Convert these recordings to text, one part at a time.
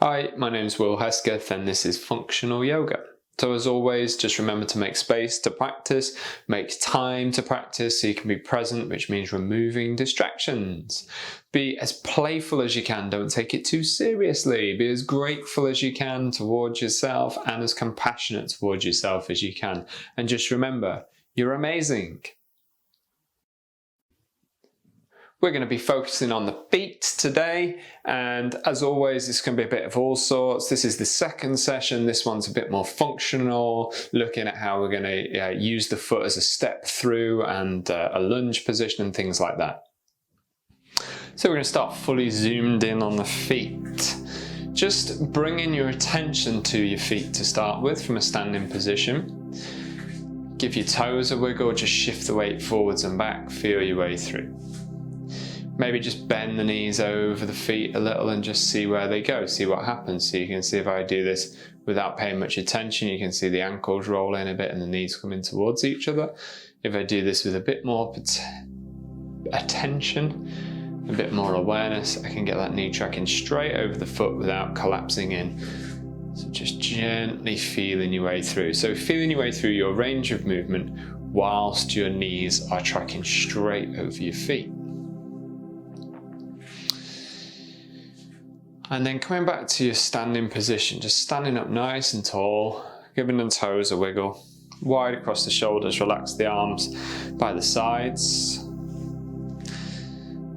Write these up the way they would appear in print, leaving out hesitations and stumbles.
Hi, my name is Will Hesketh and this is Functional Yoga. So as always, just remember to make space to practice, make time to practice so you can be present, which means removing distractions. Be as playful as you can, don't take it too seriously. Be as grateful as you can towards yourself and as compassionate towards yourself as you can. And just remember, you're amazing. We're going to be focusing on the feet today, and as always it's going to be a bit of all sorts. This is the second session. This one's a bit more functional, looking at how we're going to use the foot as a step through and a lunge position and things like that. So we're going to start fully zoomed in on the feet. Just bringing your attention to your feet to start with from a standing position. Give your toes a wiggle, just shift the weight forwards and back, feel your way through. Maybe just bend the knees over the feet a little and just see where they go, see what happens. So you can see if I do this without paying much attention, you can see the ankles roll in a bit and the knees coming towards each other. If I do this with a bit more attention, a bit more awareness, I can get that knee tracking straight over the foot without collapsing in. So just gently feeling your way through. So feeling your way through your range of movement whilst your knees are tracking straight over your feet. And then coming back to your standing position, just standing up nice and tall, giving the toes a wiggle, wide across the shoulders, relax the arms by the sides.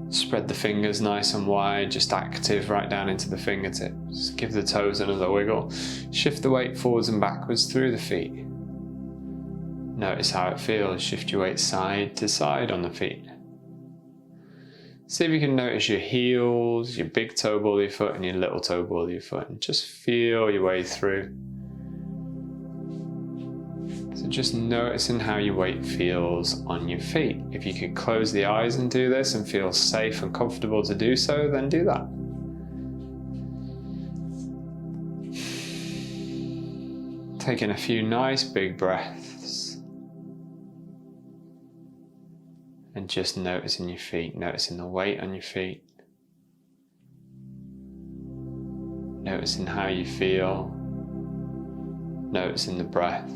Spread the fingers nice and wide, just active right down into the fingertips. Give the toes another wiggle. Shift the weight forwards and backwards through the feet. Notice how it feels. Shift your weight side to side on the feet. See if you can notice your heels, your big toe ball of your foot and your little toe ball of your foot, and just feel your way through. So just noticing how your weight feels on your feet. If you could close the eyes and do this and feel safe and comfortable to do so, then do that. Taking a few nice big breaths. And just noticing your feet, noticing the weight on your feet. Noticing how you feel. Noticing the breath.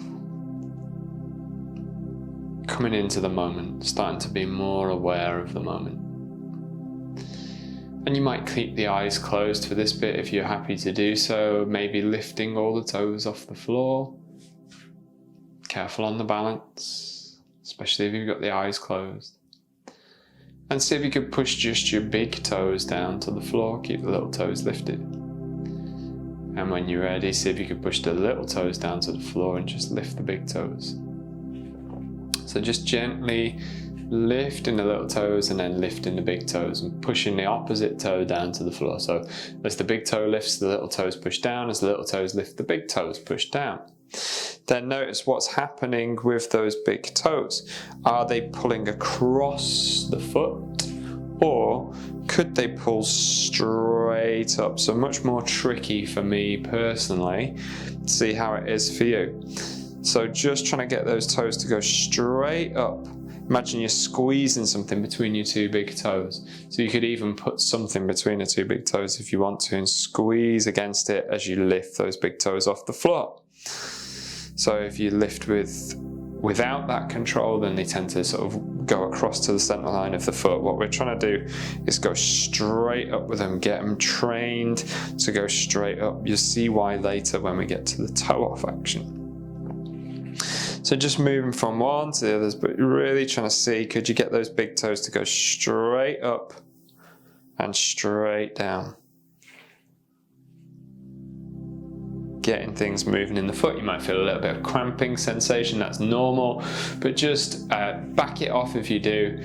Coming into the moment, starting to be more aware of the moment. And you might keep the eyes closed for this bit if you're happy to do so, maybe lifting all the toes off the floor. Careful on the balance, especially if you've got the eyes closed. And see if you could push just your big toes down to the floor, keep the little toes lifted. And when you're ready, see if you could push the little toes down to the floor and just lift the big toes. So just gently lifting the little toes and then lifting the big toes and pushing the opposite toe down to the floor. So as the big toe lifts, the little toes push down. As the little toes lift, the big toes push down. Then notice what's happening with those big toes. Are they pulling across the foot or could they pull straight up? So much more tricky for me personally. See how it is for you. So just trying to get those toes to go straight up. Imagine you're squeezing something between your two big toes. So you could even put something between the two big toes if you want to and squeeze against it as you lift those big toes off the floor. So if you lift without that control, then they tend to sort of go across to the center line of the foot. What we're trying to do is go straight up with them, get them trained to go straight up. You'll see why later when we get to the toe off action. So just moving from one to the others, but really trying to see, could you get those big toes to go straight up and straight down? Getting things moving in the foot. You might feel a little bit of cramping sensation, that's normal, but just back it off if you do.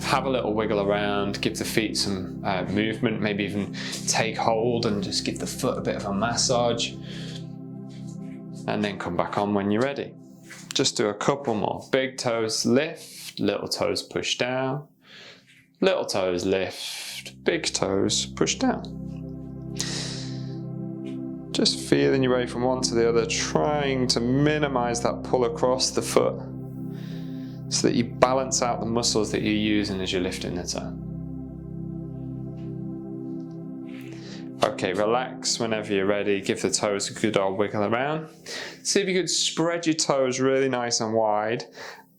Have a little wiggle around, give the feet some movement, maybe even take hold and just give the foot a bit of a massage, and then come back on when you're ready. Just do a couple more. Big toes lift, little toes push down, little toes lift, big toes push down. Just feeling your way from one to the other, trying to minimize that pull across the foot so that you balance out the muscles that you're using as you're lifting the toe. Okay, relax whenever you're ready. Give the toes a good old wiggle around. See if you could spread your toes really nice and wide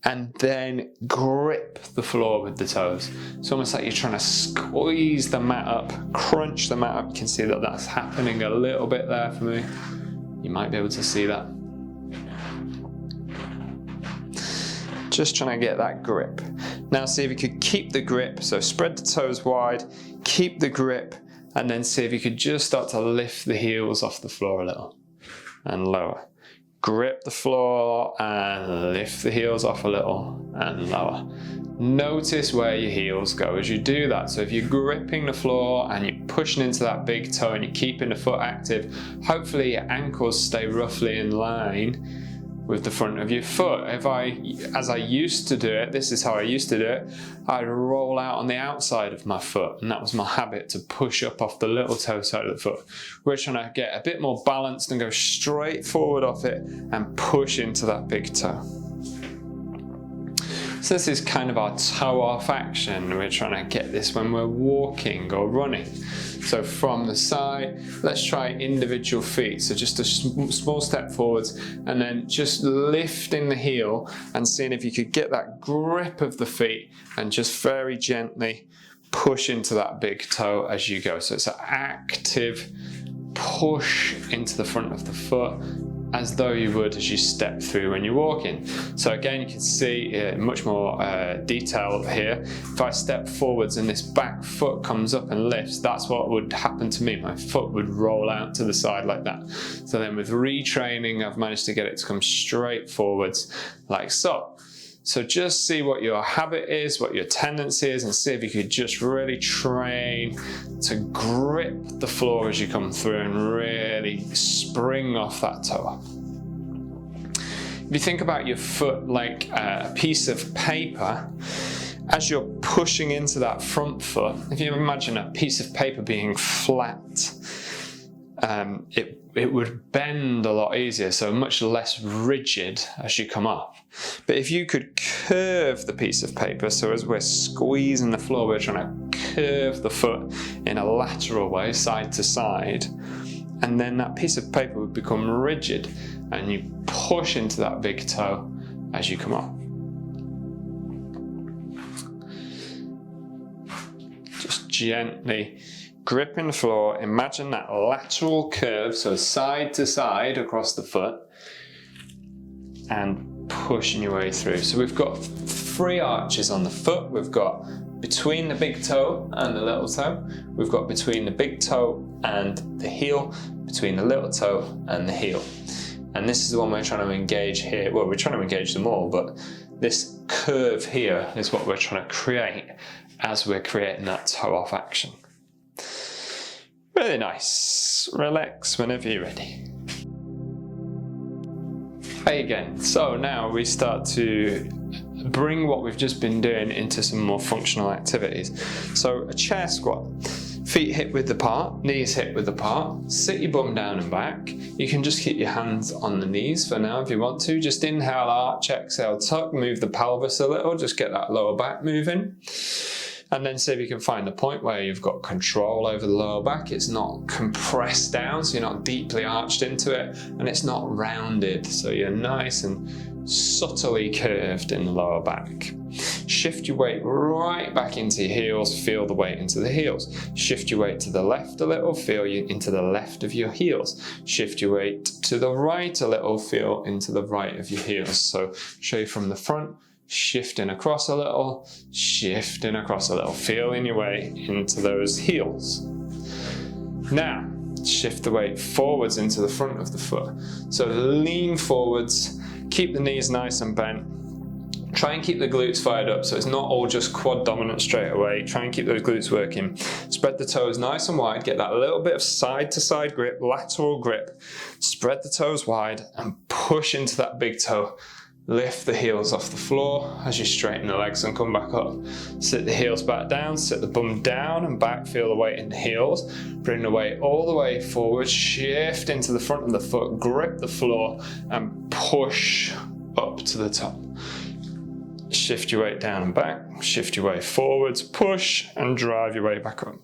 and then grip the floor with the toes. It's almost like you're trying to squeeze the mat up, crunch the mat up. You can see that that's happening a little bit there for me. You might be able to see that. Just trying to get that grip. Now see if you could keep the grip. So spread the toes wide, keep the grip, and then see if you could just start to lift the heels off the floor a little and lower. Grip the floor and lift the heels off a little and lower. Notice where your heels go as you do that. So if you're gripping the floor and you're pushing into that big toe and you're keeping the foot active, hopefully your ankles stay roughly in line with the front of your foot. As I used to do it, this is how I used to do it, I'd roll out on the outside of my foot, and that was my habit, to push up off the little toe side of the foot. We're trying to get a bit more balanced and go straight forward off it and push into that big toe. So this is kind of our toe off action. We're trying to get this when we're walking or running. So from the side, let's try individual feet. So just a small step forwards and then just lifting the heel and seeing if you could get that grip of the feet and just very gently push into that big toe as you go. So it's an active push into the front of the foot, as though you would as you step through when you're walking. So again, you can see much more detail here. If I step forwards and this back foot comes up and lifts, that's what would happen to me. My foot would roll out to the side like that. So then with retraining, I've managed to get it to come straight forwards like so. So just see what your habit is, what your tendency is, and see if you could just really train to grip the floor as you come through and really spring off that toe up. If you think about your foot like a piece of paper, as you're pushing into that front foot, if you imagine a piece of paper being flat, it would bend a lot easier, so much less rigid as you come up. But if you could curve the piece of paper, so as we're squeezing the floor, we're trying to curve the foot in a lateral way, side to side, and then that piece of paper would become rigid and you push into that big toe as you come up. Just gently gripping the floor, imagine that lateral curve, so side to side across the foot, and pushing your way through. So we've got 3 arches on the foot. We've got between the big toe and the little toe. We've got between the big toe and the heel, between the little toe and the heel. And this is the one we're trying to engage here. Well, we're trying to engage them all, but this curve here is what we're trying to create as we're creating that toe off action. Really nice. Relax whenever you're ready. Hey again. So now we start to bring what we've just been doing into some more functional activities. So a chair squat. Feet hip width apart, knees hip width apart. Sit your bum down and back. You can just keep your hands on the knees for now if you want to. Just inhale, arch, exhale, tuck. Move the pelvis a little. Just get that lower back moving. And then see if you can find a point where you've got control over the lower back. It's not compressed down, so you're not deeply arched into it, and it's not rounded, so you're nice and subtly curved in the lower back. Shift your weight right back into your heels, feel the weight into the heels. Shift your weight to the left a little, feel you into the left of your heels. Shift your weight to the right a little, feel into the right of your heels. So show you from the front, shifting across a little, shifting across a little, feeling your way into those heels. Now, shift the weight forwards into the front of the foot. So lean forwards, keep the knees nice and bent. Try and keep the glutes fired up so it's not all just quad dominant straight away. Try and keep those glutes working. Spread the toes nice and wide, get that little bit of side to side grip, lateral grip. Spread the toes wide and push into that big toe. Lift the heels off the floor as you straighten the legs and come back up. Sit the heels back down, sit the bum down and back, feel the weight in the heels. Bring the weight all the way forward, shift into the front of the foot, grip the floor and push up to the top. Shift your weight down and back, shift your weight forwards, push and drive your way back up.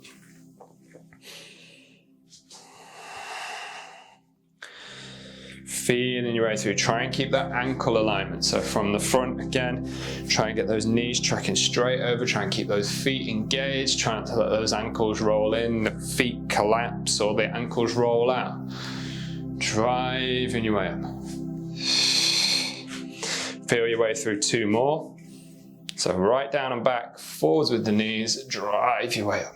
Feeling your way through. Try and keep that ankle alignment. So from the front again, try and get those knees tracking straight over. Try and keep those feet engaged. Try not to let those ankles roll in, the feet collapse, or the ankles roll out. Driving your way up. Feel your way through 2 more. So right down and back, forwards with the knees, drive your way up.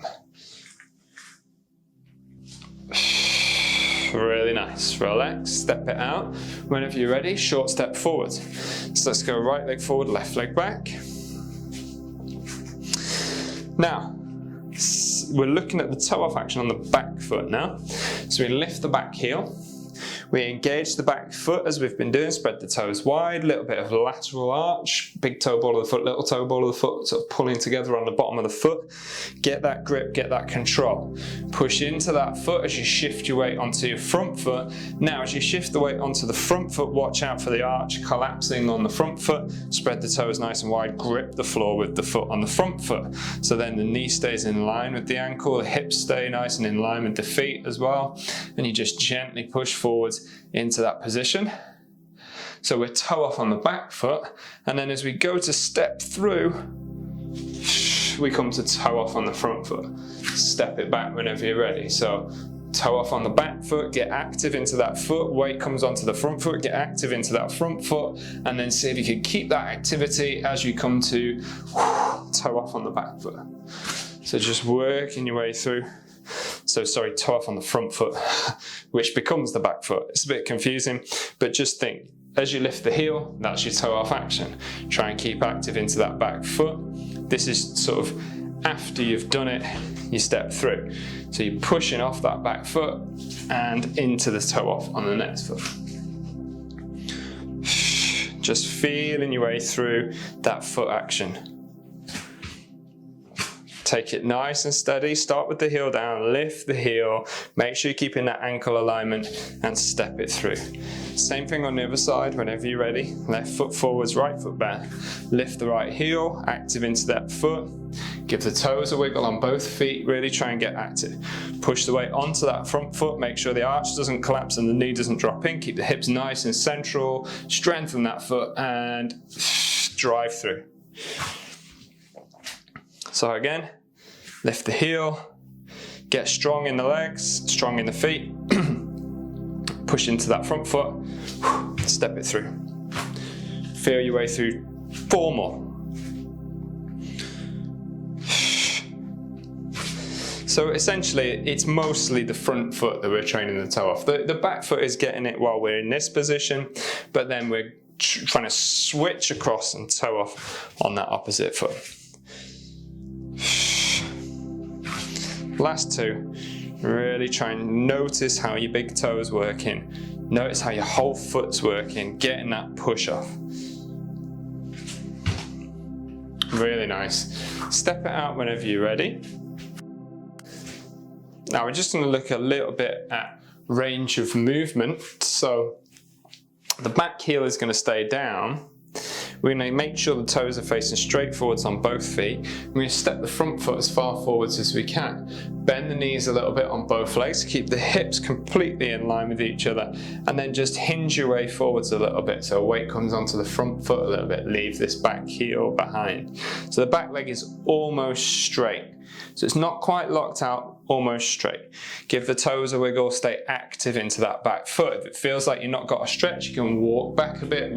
Really nice. Relax, step it out. Whenever you're ready, short step forward. So let's go right leg forward, left leg back. Now, we're looking at the toe off action on the back foot now. So we lift the back heel. We engage the back foot as we've been doing, spread the toes wide, little bit of lateral arch, big toe ball of the foot, little toe ball of the foot, sort of pulling together on the bottom of the foot. Get that grip, get that control. Push into that foot as you shift your weight onto your front foot. Now as you shift the weight onto the front foot, watch out for the arch collapsing on the front foot. Spread the toes nice and wide, grip the floor with the foot on the front foot. So then the knee stays in line with the ankle, the hips stay nice and in line with the feet as well. And you just gently push forwards into that position. So we're toe off on the back foot, and then as we go to step through, we come to toe off on the front foot. Step it back whenever you're ready. So toe off on the back foot, get active into that foot, weight comes onto the front foot, get active into that front foot, and then see if you can keep that activity as you come to toe off on the back foot. So just working your way through. So sorry, toe off on the front foot, which becomes the back foot. It's a bit confusing, but just think, as you lift the heel, that's your toe off action. Try and keep active into that back foot. This is sort of after you've done it, you step through. So you're pushing off that back foot and into the toe off on the next foot. Just feeling your way through that foot action. Take it nice and steady, start with the heel down, lift the heel, make sure you're keeping that ankle alignment and step it through. Same thing on the other side whenever you're ready. Left foot forwards, right foot back. Lift the right heel, active into that foot. Give the toes a wiggle on both feet, really try and get active. Push the weight onto that front foot, make sure the arch doesn't collapse and the knee doesn't drop in. Keep the hips nice and central, strengthen that foot and drive through. So again, lift the heel, get strong in the legs, strong in the feet, push into that front foot, step it through. Feel your way through 4 more. So essentially, it's mostly the front foot that we're training the toe off. The back foot is getting it while we're in this position, but then we're trying to switch across and toe off on that opposite foot. Last 2, really try and notice how your big toe is working. Notice how your whole foot's working, getting that push off. Really nice. Step it out whenever you're ready. Now we're just going to look a little bit at range of movement. So the back heel is going to stay down. We're going to make sure the toes are facing straight forwards on both feet. We're going to step the front foot as far forwards as we can. Bend the knees a little bit on both legs. Keep the hips completely in line with each other. And then just hinge your way forwards a little bit. So weight comes onto the front foot a little bit. Leave this back heel behind. So the back leg is almost straight. So it's not quite locked out, almost straight. Give the toes a wiggle, stay active into that back foot. If it feels like you've not got a stretch, you can walk back a bit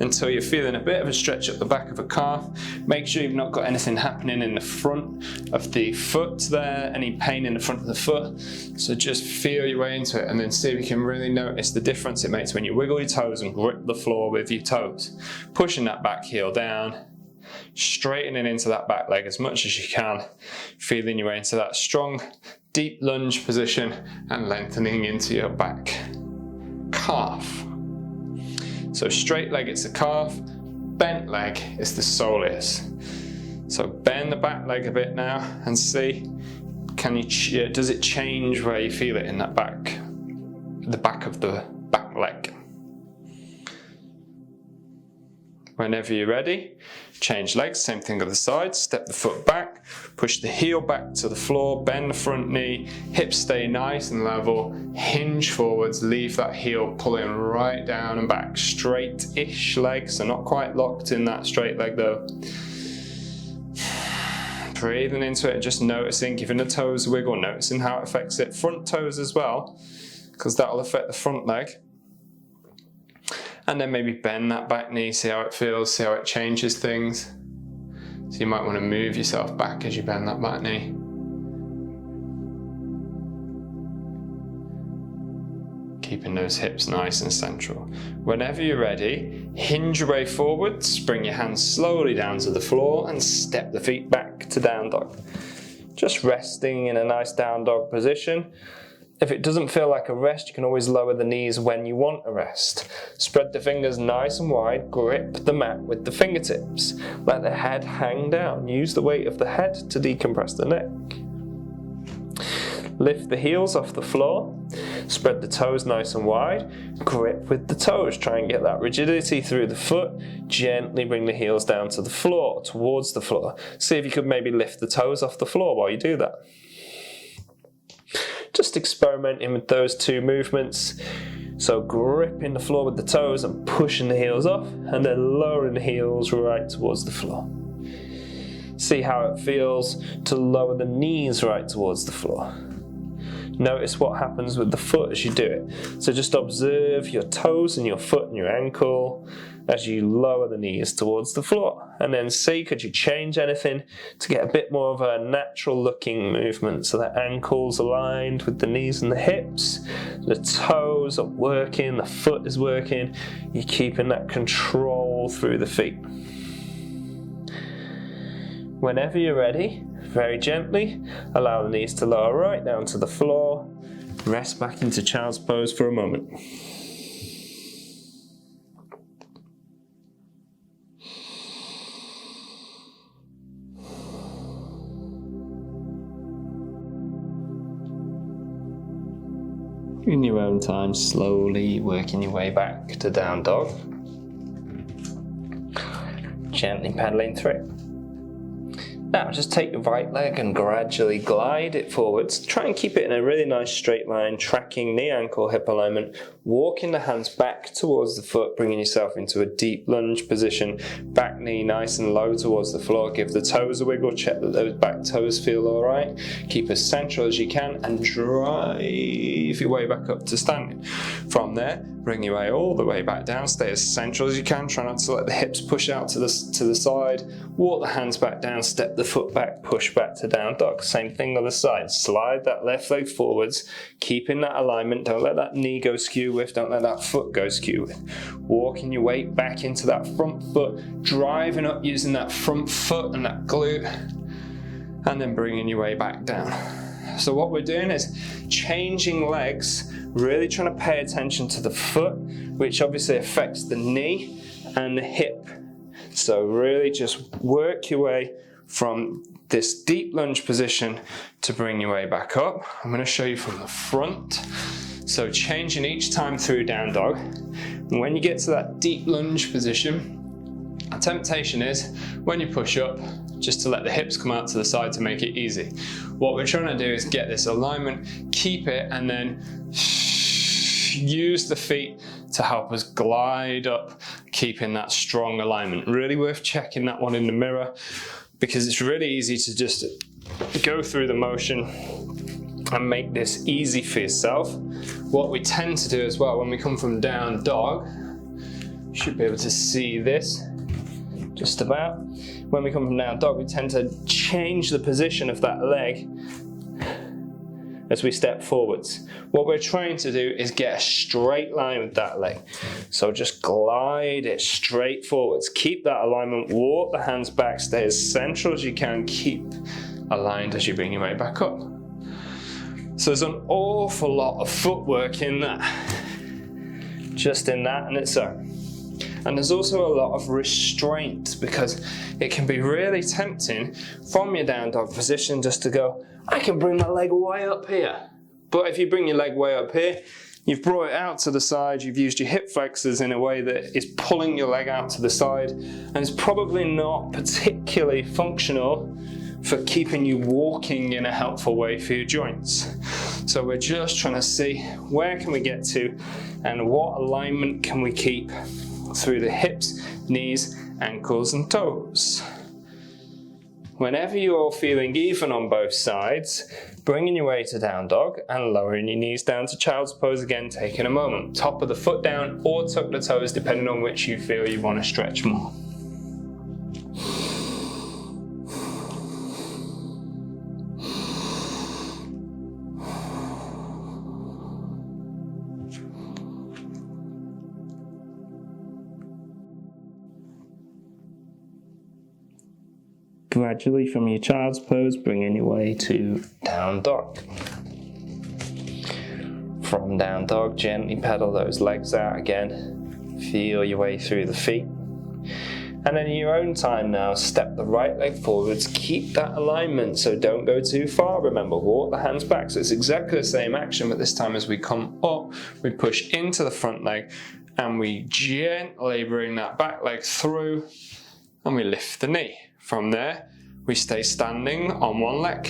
until you're feeling a bit of a stretch at the back of a calf. Make sure you've not got anything happening in the front of the foot there, any pain in the front of the foot. So just feel your way into it and then see if you can really notice the difference it makes when you wiggle your toes and grip the floor with your toes. Pushing that back heel down. Straightening into that back leg as much as you can, feeling your way into that strong, deep lunge position and lengthening into your back calf. So straight leg, it's the calf, bent leg is the soleus. So bend the back leg a bit now and see, does it change where you feel it in that back, the back of the back leg? Whenever you're ready, change legs, same thing other side, step the foot back, push the heel back to the floor, bend the front knee, hips stay nice and level, hinge forwards, leave that heel pulling right down and back, straight-ish legs, so not quite locked in that straight leg though. Breathing into it and just noticing, giving the toes a wiggle, noticing how it affects it. Front toes as well, because that will affect the front leg. And then maybe bend that back knee, see how it feels, see how it changes things. So you might want to move yourself back as you bend that back knee. Keeping those hips nice and central. Whenever you're ready, hinge your way forwards, bring your hands slowly down to the floor and step the feet back to down dog. Just resting in a nice down dog position. If it doesn't feel like a rest, you can always lower the knees when you want a rest. Spread the fingers nice and wide, grip the mat with the fingertips. Let the head hang down. Use the weight of the head to decompress the neck. Lift the heels off the floor. Spread the toes nice and wide. Grip with the toes. Try and get that rigidity through the foot. Gently bring the heels down to the floor, towards the floor. See if you could maybe lift the toes off the floor while you do that. Just experimenting with those two movements. So gripping the floor with the toes and pushing the heels off, and then lowering the heels right towards the floor. See how it feels to lower the knees right towards the floor. Notice what happens with the foot as you do it. So just observe your toes and your foot and your ankle as you lower the knees towards the floor. And then see, could you change anything to get a bit more of a natural looking movement, so that ankle's aligned with the knees and the hips, the toes are working, the foot is working, you're keeping that control through the feet. Whenever you're ready, very gently, allow the knees to lower right down to the floor. Rest back into child's pose for a moment. In your own time, slowly working your way back to down dog. Gently pedaling through. Now just take your right leg and gradually glide it forwards. Try and keep it in a really nice straight line, tracking knee, ankle, hip alignment. Walking the hands back towards the foot, bringing yourself into a deep lunge position. Back knee nice and low towards the floor. Give the toes a wiggle, check that those back toes feel alright. Keep as central as you can and drive your way back up to standing. From there, bring your way all the way back down. Stay as central as you can. Try not to let the hips push out to the side. Walk the hands back down, step the foot back, push back to down dog. Same thing on the side. Slide that left leg forwards, keeping that alignment. Don't let that knee go skew with, don't let that foot go skew with. Walking your weight back into that front foot, driving up using that front foot and that glute, and then bringing your way back down. So what we're doing is changing legs, really trying to pay attention to the foot, which obviously affects the knee and the hip. So really just work your way from this deep lunge position to bring your way back up. I'm going to show you from the front. So changing each time through down dog. And when you get to that deep lunge position, a temptation is when you push up, just to let the hips come out to the side to make it easy. What we're trying to do is get this alignment, keep it, and then use the feet to help us glide up, keeping that strong alignment. Really worth checking that one in the mirror, because it's really easy to just go through the motion and make this easy for yourself. What we tend to do as well when we come from down dog, you should be able to see this just about. When we come from down dog, we tend to change the position of that leg as we step forwards. What we're trying to do is get a straight line with that leg. So just glide it straight forwards. Keep that alignment, walk the hands back, stay as central as you can, keep aligned as you bring your way back up. So there's an awful lot of footwork in that, just in that in its own. And there's also a lot of restraint, because it can be really tempting from your down dog position just to go, I can bring my leg way up here. But if you bring your leg way up here, You've brought it out to the side, you've used your hip flexors in a way that is pulling your leg out to the side, and it's probably not particularly functional for keeping you walking in a helpful way for your joints. So we're just trying to see where can we get to and what alignment can we keep through the hips, knees, ankles and toes. Whenever you're feeling even on both sides, bringing your weight to down dog and lowering your knees down to child's pose again, taking a moment. Top of the foot down or tuck the toes depending on which you feel you want to stretch more. Gradually from your child's pose, bringing your way to down dog. From down dog, gently pedal those legs out again. Feel your way through the feet. And then in your own time now, step the right leg forwards. Keep that alignment, so don't go too far. Remember, walk the hands back. So it's exactly the same action, but this time as we come up, we push into the front leg and we gently bring that back leg through and we lift the knee. From there, we stay standing on one leg.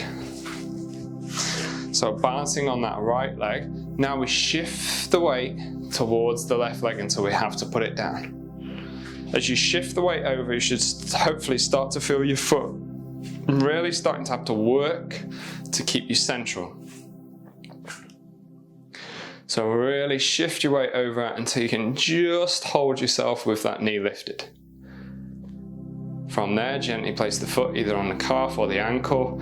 So balancing on that right leg. Now we shift the weight towards the left leg until we have to put it down. As you shift the weight over, you should hopefully start to feel your foot really starting to have to work to keep you central. So really shift your weight over until you can just hold yourself with that knee lifted. From there, gently place the foot either on the calf or the ankle.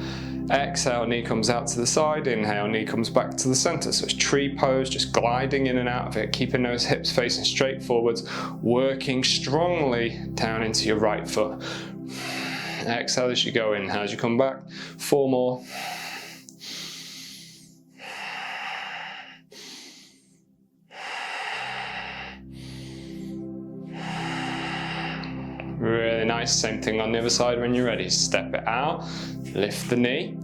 Exhale, knee comes out to the side. Inhale, knee comes back to the center. So it's tree pose, just gliding in and out of it, keeping those hips facing straight forwards, working strongly down into your right foot. Exhale as you go in. As you come back, 4 more. Really nice, same thing on the other side when you're ready. Step it out, lift the knee,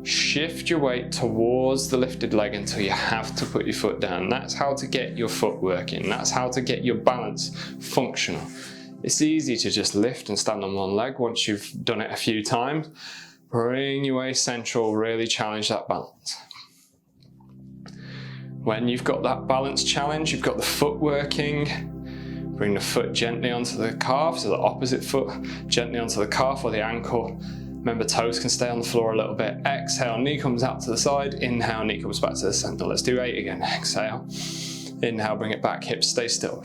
shift your weight towards the lifted leg until you have to put your foot down. That's how to get your foot working. That's how to get your balance functional. It's easy to just lift and stand on one leg once you've done it a few times. Bring your way central, really challenge that balance. When you've got that balance challenge, you've got the foot working, bring the foot gently onto the calf, so the opposite foot gently onto the calf or the ankle. Remember, toes can stay on the floor a little bit. Exhale, knee comes out to the side. Inhale, knee comes back to the center. Let's do 8 again. Exhale. Inhale, bring it back. Hips stay still.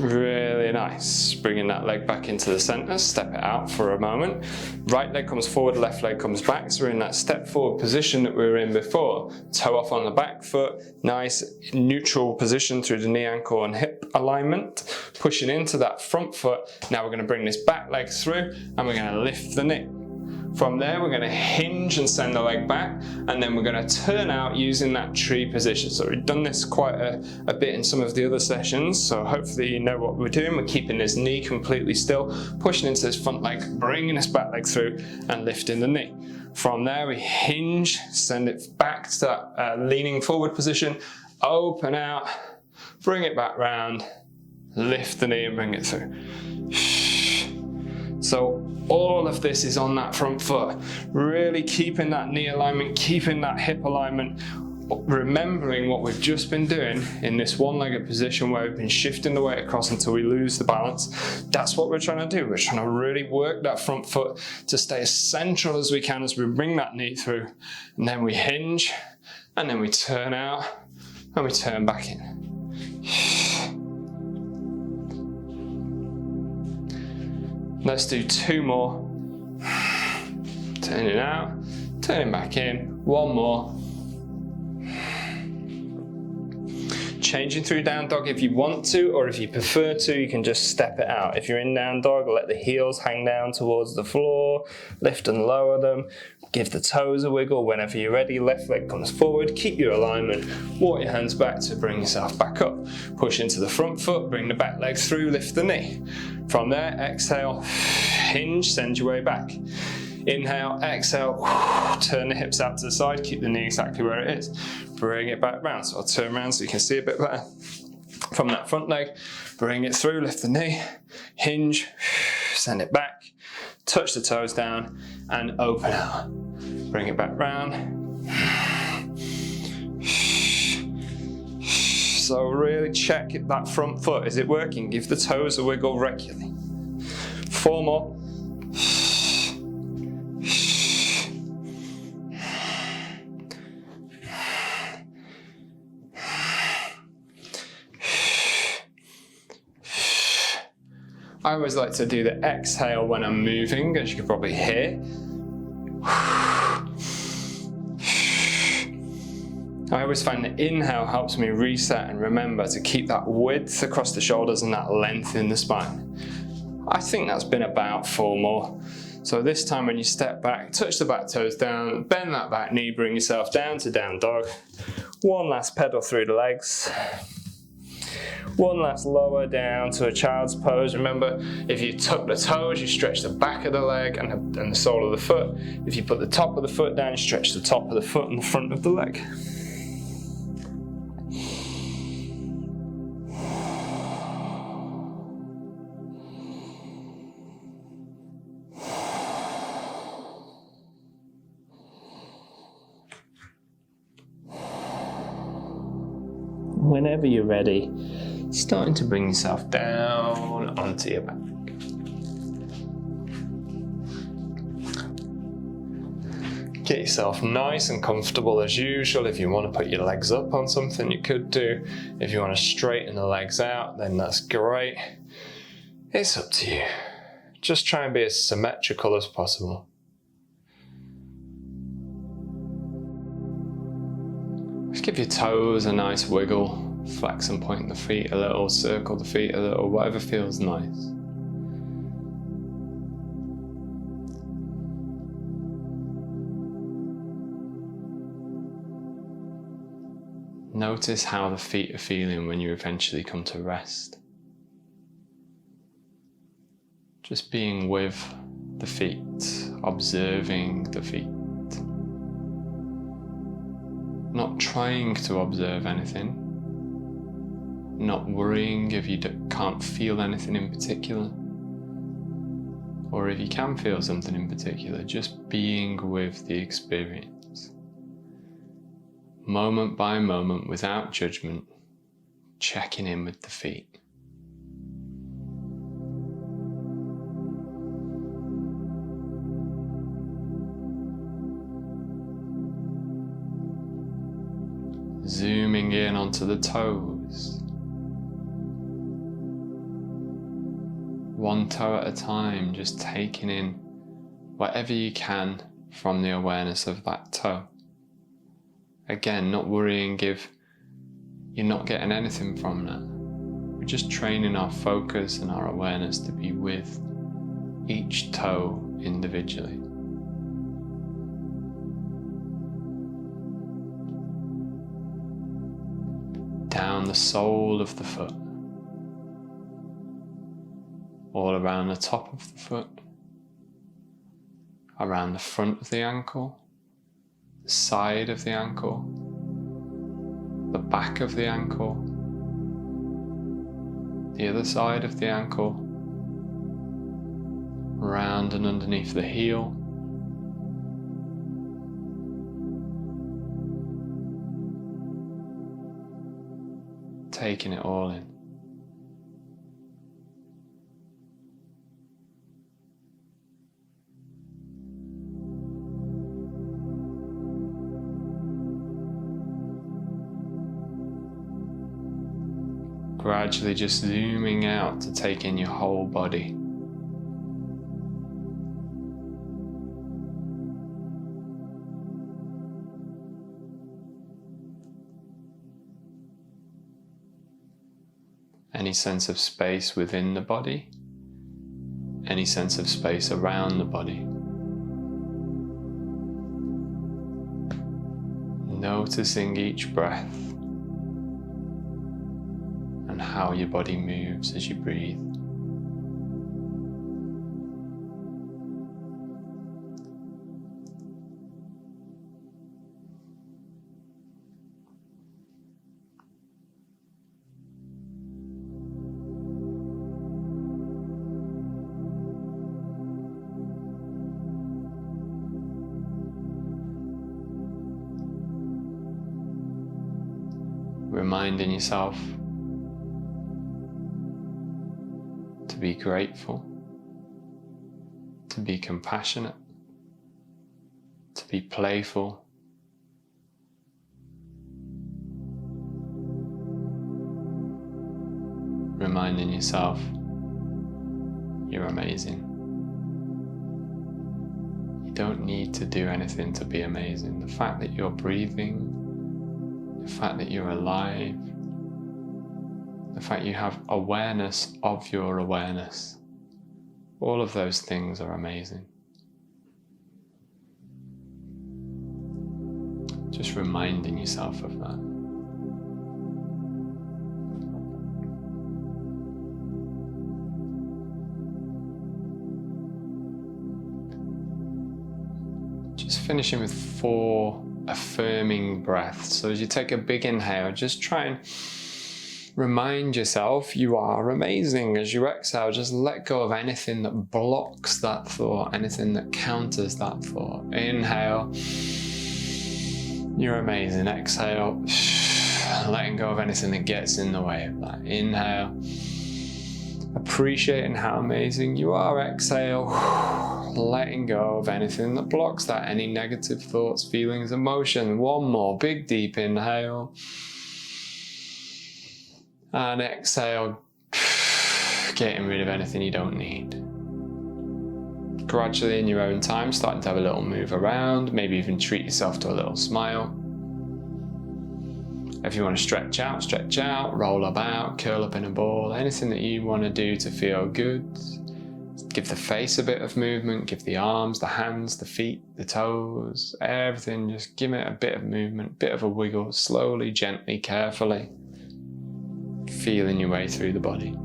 Really nice. Bringing that leg back into the center, step it out for a moment. Right leg comes forward, left leg comes back. So we're in that step forward position that we were in before. Toe off on the back foot, nice neutral position through the knee, ankle and hip alignment. Pushing into that front foot. Now we're going to bring this back leg through and we're going to lift the knee. From there, we're going to hinge and send the leg back, and then we're going to turn out using that tree position. So we've done this quite a bit in some of the other sessions, so hopefully you know what we're doing. We're keeping this knee completely still, pushing into this front leg, bringing this back leg through, and lifting the knee. From there, we hinge, send it back to that leaning forward position, open out, bring it back round, lift the knee and bring it through. So all of this is on that front foot, really keeping that knee alignment, keeping that hip alignment, remembering what we've just been doing in this one-legged position where we've been shifting the weight across until we lose the balance. That's what we're trying to do. We're trying to really work that front foot to stay as central as we can as we bring that knee through, and then we hinge, and then we turn out, and we turn back in. Let's do 2 more. Turning out, turning back in. 1 more. changing through down dog if you want to, or if you prefer to, you can just step it out. If you're in down dog, let the heels hang down towards the floor, lift and lower them, give the toes a wiggle. Whenever you're ready, left leg comes forward, keep your alignment, walk your hands back to bring yourself back up. Push into the front foot, bring the back leg through, lift the knee. From there, exhale, hinge, send your way back. Inhale, exhale, turn the hips out to the side, keep the knee exactly where it is. Bring it back round, so I'll turn around so you can see a bit better. From that front leg, bring it through, lift the knee, hinge, send it back, touch the toes down, and open out. Bring it back round. So really check that front foot, is it working? Give the toes a wiggle regularly. 4 more. I always like to do the exhale when I'm moving, as you can probably hear. I always find the inhale helps me reset and remember to keep that width across the shoulders and that length in the spine. I think that's been about 4 more. So this time when you step back, touch the back toes down, bend that back knee, bring yourself down to down dog. 1 last pedal through the legs. 1 last lower down to a child's pose. Remember, if you tuck the toes, you stretch the back of the leg and the sole of the foot. If you put the top of the foot down, you stretch the top of the foot and the front of the leg. Whenever you're ready, starting to bring yourself down onto your back. Get yourself nice and comfortable as usual. If you want to put your legs up on something, you could do. If you want to straighten the legs out, then that's great. It's up to you. Just try and be as symmetrical as possible. Just give your toes a nice wiggle. Flex and point the feet a little, circle the feet a little, whatever feels nice. Notice how the feet are feeling when you eventually come to rest. Just being with the feet, observing the feet. Not trying to observe anything. Not worrying if you can't feel anything in particular, or if you can feel something in particular, just being with the experience. Moment by moment, without judgment, checking in with the feet. Zooming in onto the toes. 1 toe at a time, just taking in whatever you can from the awareness of that toe. Again, not worrying if you're not getting anything from that. We're just training our focus and our awareness to be with each toe individually. Down the sole of the foot. All around the top of the foot, around the front of the ankle, the side of the ankle, the back of the ankle, the other side of the ankle, around and underneath the heel, taking it all in. Gradually just zooming out to take in your whole body. any sense of space within the body, any sense of space around the body. Noticing each breath and how your body moves as you breathe. Reminding yourself to be grateful, to be compassionate, to be playful, reminding yourself you're amazing. You don't need to do anything to be amazing. The fact that you're breathing, the fact that you're alive, the fact you have awareness of your awareness, all of those things are amazing. Just reminding yourself of that. Just finishing with 4 affirming breaths. So as you take a big inhale, just try and remind yourself you are amazing. As you exhale, just let go of anything that blocks that thought, anything that counters that thought. Inhale, you're amazing. Exhale, letting go of anything that gets in the way of that. Inhale, appreciating how amazing you are. Exhale, letting go of anything that blocks that, any negative thoughts, feelings, emotion. One more big deep inhale. And exhale, getting rid of anything you don't need. Gradually in your own time, starting to have a little move around, maybe even treat yourself to a little smile. If you want to stretch out, roll about, curl up in a ball, anything that you want to do to feel good. Give the face a bit of movement, give the arms, the hands, the feet, the toes, everything, just give it a bit of movement, bit of a wiggle, slowly, gently, carefully. Feeling your way through the body.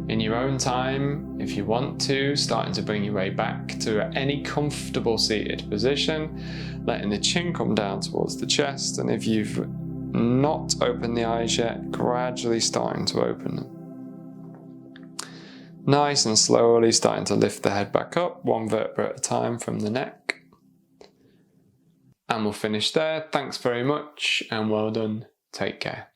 In your own time, if you want to, starting to bring your way back to any comfortable seated position, letting the chin come down towards the chest, and if you've not opened the eyes yet, gradually starting to open them. Nice and slowly starting to lift the head back up, 1 vertebra at a time from the neck. And we'll finish there. Thanks very much and well done. Take care.